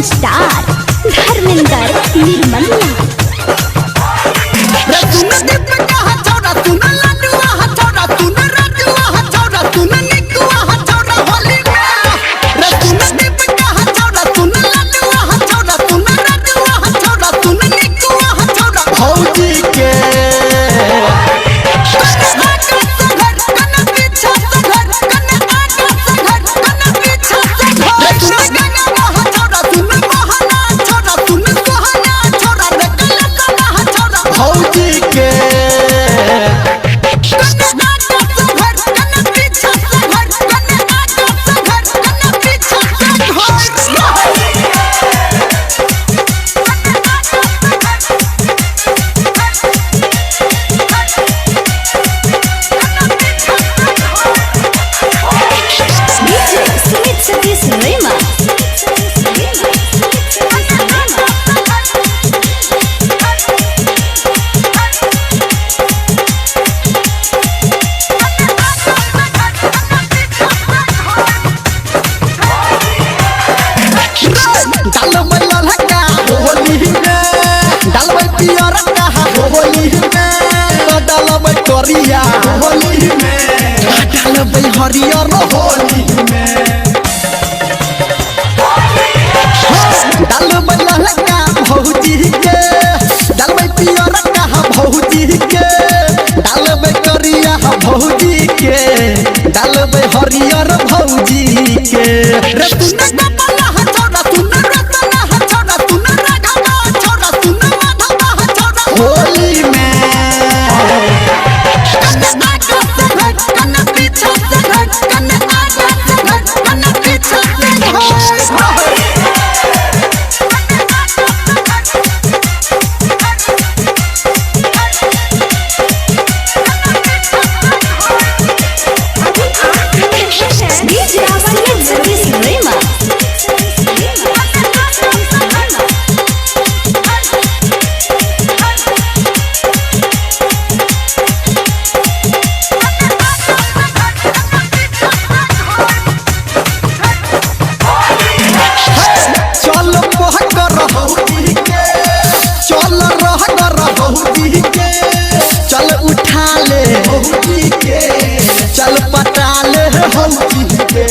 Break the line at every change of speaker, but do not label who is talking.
Star Dharmendra Nirmaliya.
करिया होली में डालबै हरियर होली में डालबै ललका भौजी के डालबै पियर का भौजी के डालबै करिया भौजी के डालबै हरियर भौजी के रे तू न कपला छोड़ा तू न रतना छोड़ा तू न राघवा छोड़ा तू न माधवा छोड़ा होली में चल उठा ले भौजी के चल पटा ले भौजी के